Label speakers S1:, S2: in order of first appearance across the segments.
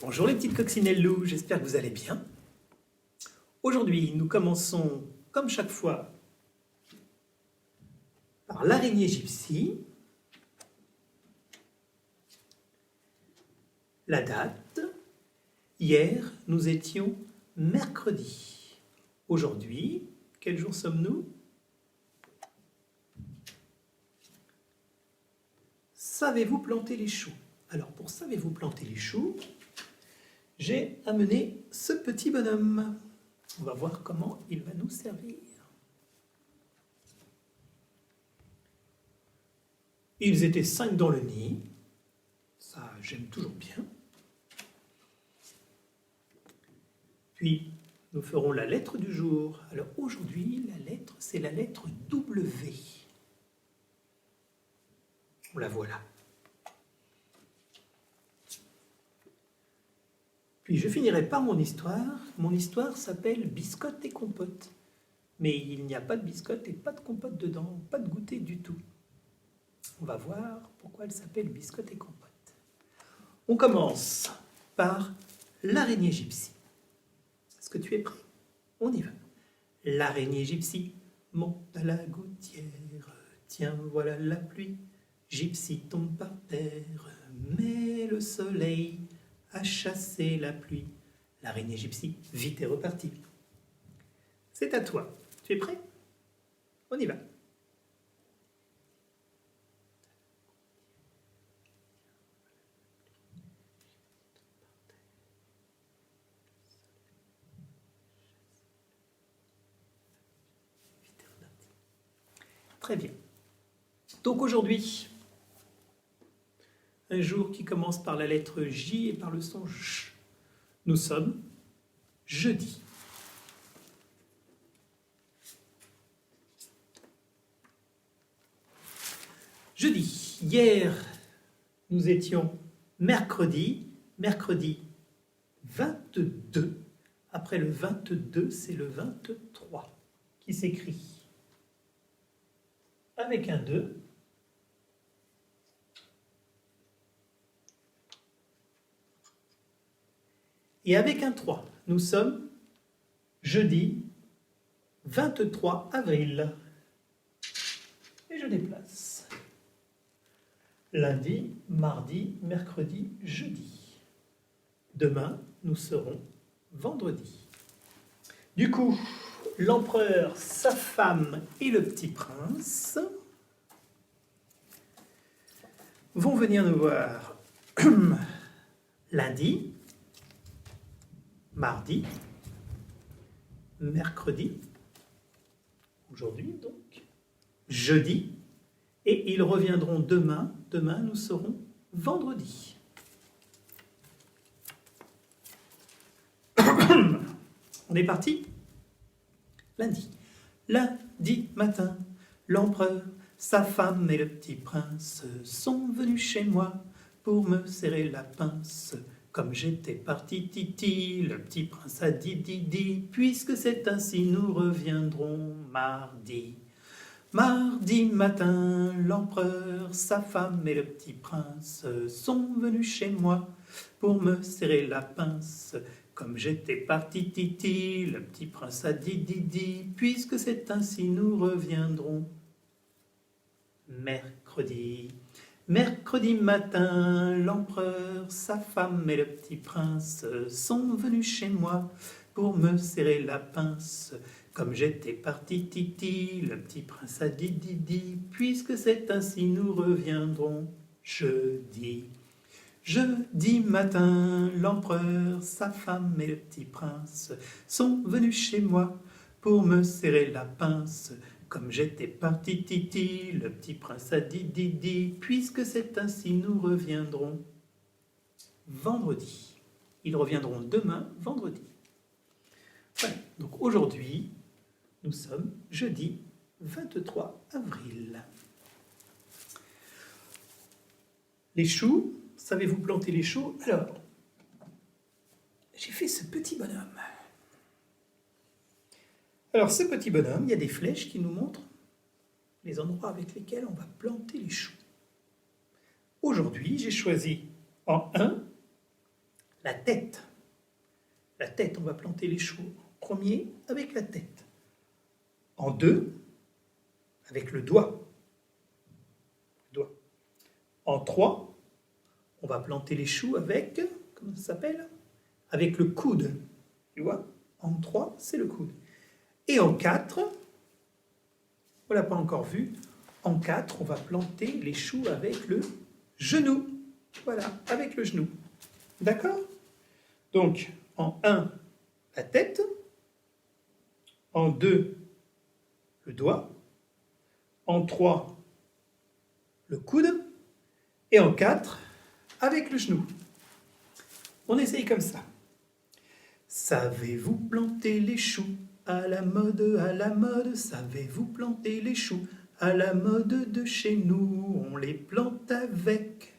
S1: Bonjour les petites coccinelles loups, j'espère que vous allez bien. Aujourd'hui, nous commençons, comme chaque fois, par l'araignée gypsy. La date, hier, nous étions mercredi. Aujourd'hui, quel jour sommes-nous? Savez-vous planter les choux? Alors, pour savez-vous planter les choux, j'ai amené ce petit bonhomme. On va voir comment il va nous servir. Ils étaient 5 dans le nid. Ça, j'aime toujours bien. Puis, nous ferons la lettre du jour. Alors, aujourd'hui, la lettre, c'est la lettre W. La voilà. Puis je finirai par mon histoire. Mon histoire s'appelle Biscotte et compote. Mais il n'y a pas de biscotte et pas de compote dedans, pas de goûter du tout. On va voir pourquoi elle s'appelle Biscotte et compote. On commence par l'araignée gypsy. Est-ce que tu es prêt? On y va. L'araignée gypsy monte à la gouttière. Tiens, voilà la pluie. Gypsy tombe par terre. Mais le soleil a chassé la pluie. L'araignée gypsy, vite est repartie. C'est à toi. Tu es prêt? On y va. Très bien. Donc aujourd'hui, un jour qui commence par la lettre J et par le son Ch. Nous sommes jeudi. Jeudi. Hier, nous étions mercredi. Mercredi 22. Après le 22, c'est le 23 qui s'écrit avec un 2. Et avec un 3, nous sommes jeudi 23 avril. Et je déplace. Lundi, mardi, mercredi, jeudi. Demain, nous serons vendredi. Du coup, l'empereur, sa femme et le petit prince vont venir nous voir lundi, mardi, mercredi, aujourd'hui donc, jeudi, et ils reviendront demain. Demain, nous serons vendredi. On est parti? Lundi. Lundi matin, l'empereur, sa femme et le petit prince sont venus chez moi pour me serrer la pince. Comme j'étais parti, titi, le petit prince a dit, puisque c'est ainsi, nous reviendrons mardi. Mardi matin, l'empereur, sa femme et le petit prince sont venus chez moi pour me serrer la pince. Comme j'étais parti, titi, le petit prince a dit, puisque c'est ainsi, nous reviendrons mercredi. Mercredi matin, l'empereur, sa femme et le petit prince sont venus chez moi pour me serrer la pince. Comme j'étais parti, titi, le petit prince a dit, puisque c'est ainsi, nous reviendrons jeudi. Jeudi matin, l'empereur, sa femme et le petit prince sont venus chez moi pour me serrer la pince. Comme j'étais parti, titi, le petit prince a dit, puisque c'est ainsi, nous reviendrons vendredi. Ils reviendront demain, vendredi. Voilà, donc aujourd'hui, nous sommes jeudi 23 avril. Les choux, savez-vous planter les choux? Alors, j'ai fait ce petit bonhomme. Alors, ce petit bonhomme, il y a des flèches qui nous montrent les endroits avec lesquels on va planter les choux. Aujourd'hui, j'ai choisi en 1 La tête. La tête, on va planter les choux en premier avec la tête. En deux, avec le doigt. En trois, on va planter les choux avec, comment ça s'appelle? Avec le coude. Tu vois? En trois, c'est le coude. Et en quatre, on ne l'a pas encore vu, en quatre, on va planter les choux avec le genou. Voilà, avec le genou. D'accord? Donc, en 1, la tête. En 2, le doigt. En 3, le coude. Et en 4, avec le genou. On essaye comme ça. Savez-vous planter les choux à la mode, savez-vous planter les choux à la mode de chez nous? On les plante avec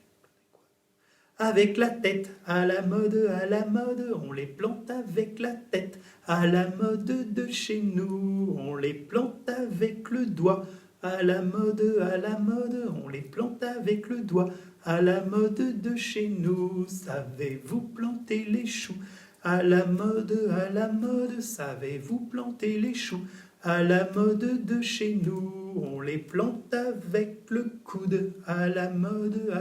S1: la tête, à la mode, on les plante avec la tête, à la mode de chez nous, on les plante avec le doigt, à la mode, on les plante avec le doigt, à la mode de chez nous, savez-vous planter les choux? À la mode, savez-vous planter les choux? À la mode de chez nous, on les plante avec le coude. À la mode,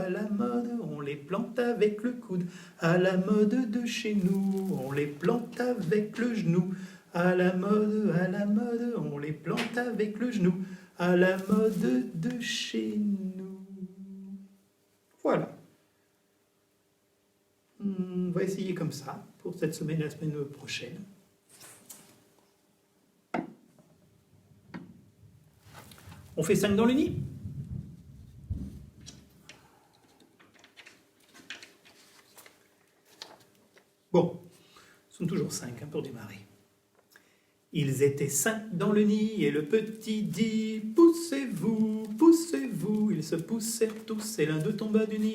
S1: on les plante avec le coude. À la mode de chez nous, on les plante avec le genou. À la mode, on les plante avec le genou. À la mode de chez nous. Voilà. On va essayer comme ça pour cette semaine et la semaine prochaine. On fait 5 dans le nid. Bon, ce sont toujours 5 pour démarrer. Ils étaient 5 dans le nid et le petit dit « Poussez-vous, poussez-vous ». Ils se poussèrent tous et l'un d'eux tomba du nid.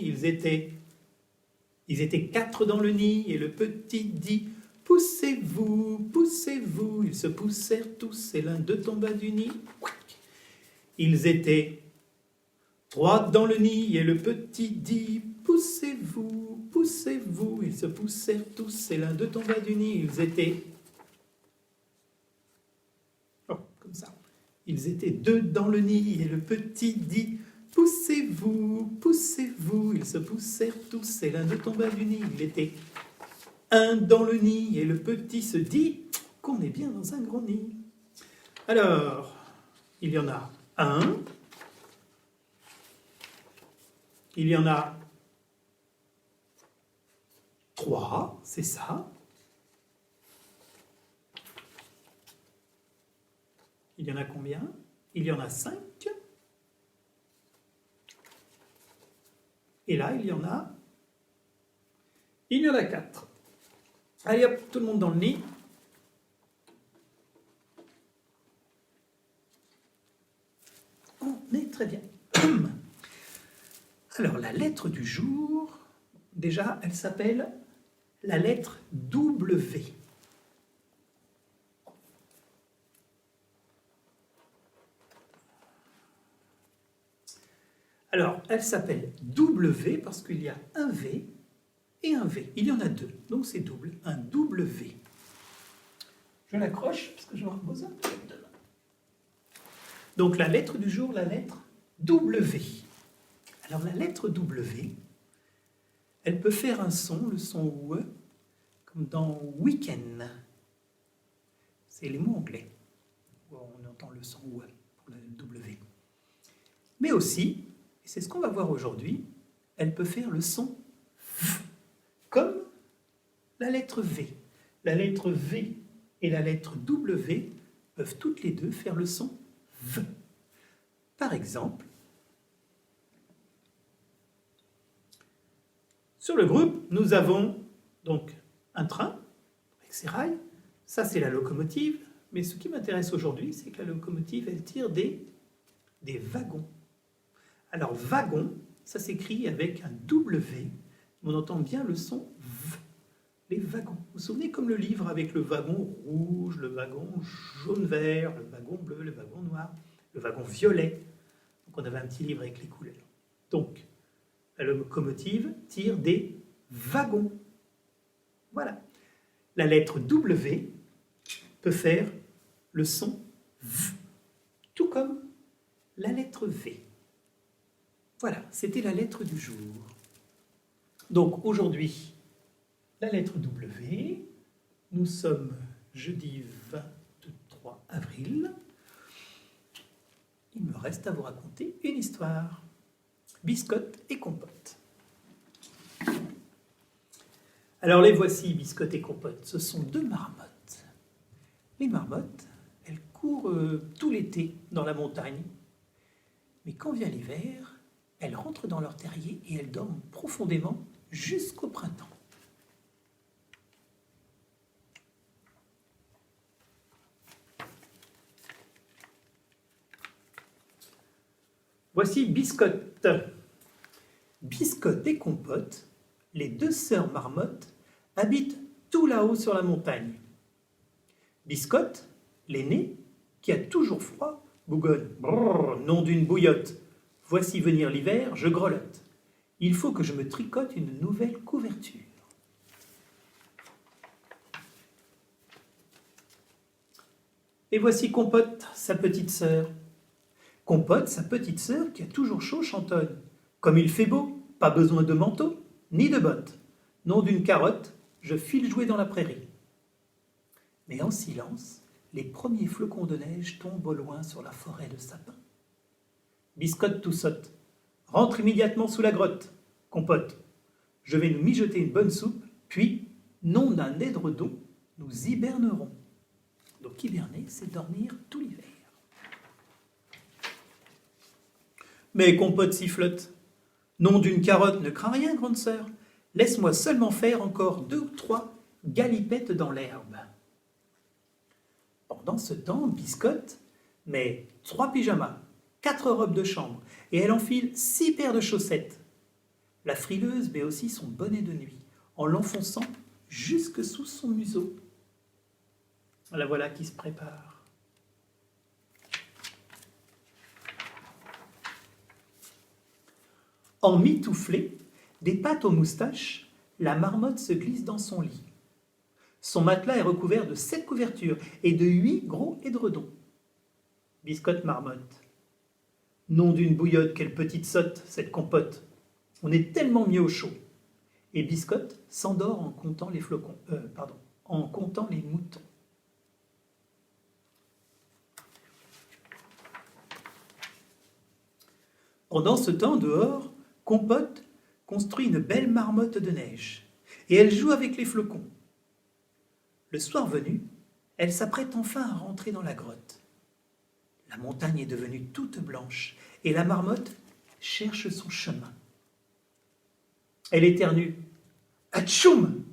S1: Ils étaient 4 dans le nid et le petit dit « Poussez-vous, poussez-vous ». Ils se poussèrent tous et l'un d'eux tomba du nid. Ils étaient 3 dans le nid et le petit dit « Poussez-vous, poussez-vous ». Ils se poussèrent tous et l'un d'eux tomba du nid. Ils étaient... Oh, comme ça. Ils étaient 2 dans le nid et le petit dit « Poussez-vous, poussez-vous ». Ils se poussèrent tous et l'un d'eux tomba du nid. Il était 1 dans le nid et le petit se dit qu'on est bien dans un gros nid. Alors, il y en a 1, il y en a 3, c'est ça. Il y en a combien? Il y en a 5. Et là, il y en a 4. Allez hop, tout le monde dans le nid. On est très bien. Alors, la lettre du jour, déjà, elle s'appelle la lettre W. Alors, elle s'appelle W parce qu'il y a un V et un V. Il y en a 2, donc c'est double, un W. Je l'accroche parce que je vais avoir besoin de main. Donc, la lettre du jour, la lettre W. Alors, la lettre W, elle peut faire un son, le son W, comme dans week-end. C'est les mots anglais où on entend le son W pour la W. Mais aussi, et c'est ce qu'on va voir aujourd'hui, elle peut faire le son V, comme la lettre V. La lettre V et la lettre W peuvent toutes les deux faire le son V. Par exemple, sur le groupe, nous avons donc un train avec ses rails. Ça, c'est la locomotive. Mais ce qui m'intéresse aujourd'hui, c'est que la locomotive, elle tire des wagons. Alors, wagon, ça s'écrit avec un W. On entend bien le son V. Les wagons. Vous vous souvenez comme le livre avec le wagon rouge, le wagon jaune-vert, le wagon bleu, le wagon noir, le wagon violet. Donc, on avait un petit livre avec les couleurs. Donc, la locomotive tire des wagons. Voilà. La lettre W peut faire le son V, tout comme la lettre V. Voilà, c'était la lettre du jour. Donc aujourd'hui, la lettre W, nous sommes jeudi 23 avril. Il me reste à vous raconter une histoire. Biscotte et compote. Alors les voici, Biscotte et compote. Ce sont deux marmottes. Les marmottes, elles courent tout l'été dans la montagne. Mais quand vient l'hiver, elles rentrent dans leur terrier et elles dorment profondément jusqu'au printemps. Voici Biscotte. Biscotte et compote, les deux sœurs marmottes, habitent tout là-haut sur la montagne. Biscotte, l'aînée, qui a toujours froid, bougonne. Brrr, nom d'une bouillotte. Voici venir l'hiver, je grelotte. Il faut que je me tricote une nouvelle couverture. Et voici Compote, sa petite sœur. Compote, sa petite sœur, qui a toujours chaud, chantonne. Comme il fait beau, pas besoin de manteau, ni de bottes. Nom d'une carotte, je file jouer dans la prairie. Mais en silence, les premiers flocons de neige tombent au loin sur la forêt de sapins. Biscotte tout saute. Rentre immédiatement sous la grotte. Compote, je vais nous mijoter une bonne soupe, puis, nom d'un édredon, nous hibernerons. Donc hiberner, c'est dormir tout l'hiver. Mais Compote sifflote. Nom d'une carotte, ne crains rien, grande sœur. Laisse-moi seulement faire encore 2 ou 3 galipettes dans l'herbe. Pendant ce temps, Biscotte met 3 pyjamas, 4 robes de chambre, et elle enfile 6 paires de chaussettes. La frileuse met aussi son bonnet de nuit, en l'enfonçant jusque sous son museau. La voilà qui se prépare. En mitouflée, des pattes aux moustaches, la marmotte se glisse dans son lit. Son matelas est recouvert de 7 couvertures et de 8 gros édredons. Biscotte marmotte. Nom d'une bouillotte, quelle petite sotte, cette compote. On est tellement mieux au chaud. Et Biscotte s'endort en comptant les flocons. En comptant les moutons. Pendant ce temps, dehors, Compote construit une belle marmotte de neige. Et elle joue avec les flocons. Le soir venu, elle s'apprête enfin à rentrer dans la grotte. La montagne est devenue toute blanche et la marmotte cherche son chemin. Elle éternue. Atchoum!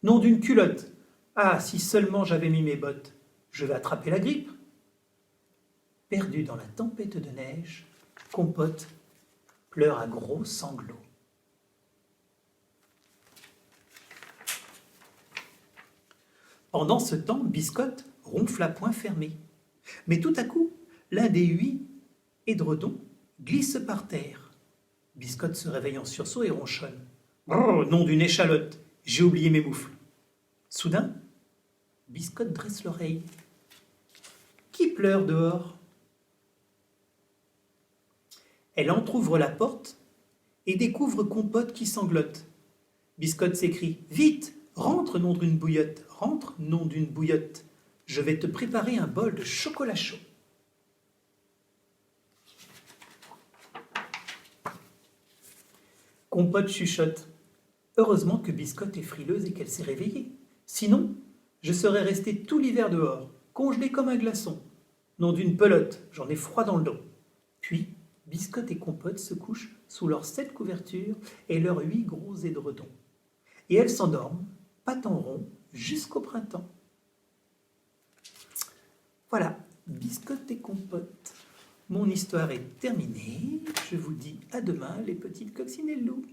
S1: Nom d'une culotte! Ah, si seulement j'avais mis mes bottes! Je vais attraper la grippe! Perdue dans la tempête de neige, Compote pleure à gros sanglots. Pendant ce temps, Biscotte ronfle à poings fermés. Mais tout à coup, l'un des 8 édredons glisse par terre. Biscotte se réveille en sursaut et ronchonne. Brrr, nom d'une échalote, j'ai oublié mes moufles. Soudain, Biscotte dresse l'oreille. Qui pleure dehors? Elle entr'ouvre la porte et découvre Compote qui sanglote. Biscotte s'écrie. Vite, rentre, nom d'une bouillotte, rentre, nom d'une bouillotte. Je vais te préparer un bol de chocolat chaud. Compote chuchote. Heureusement que Biscotte est frileuse et qu'elle s'est réveillée. Sinon, je serais restée tout l'hiver dehors, congelée comme un glaçon. Nom d'une pelote, j'en ai froid dans le dos. Puis, Biscotte et Compote se couchent sous leurs 7 couvertures et leurs 8 gros édredons. Et elles s'endorment, pattes en rond, jusqu'au printemps. Voilà, Biscotte et Compote. Mon histoire est terminée. Je vous dis à demain, les petites coccinelles loups.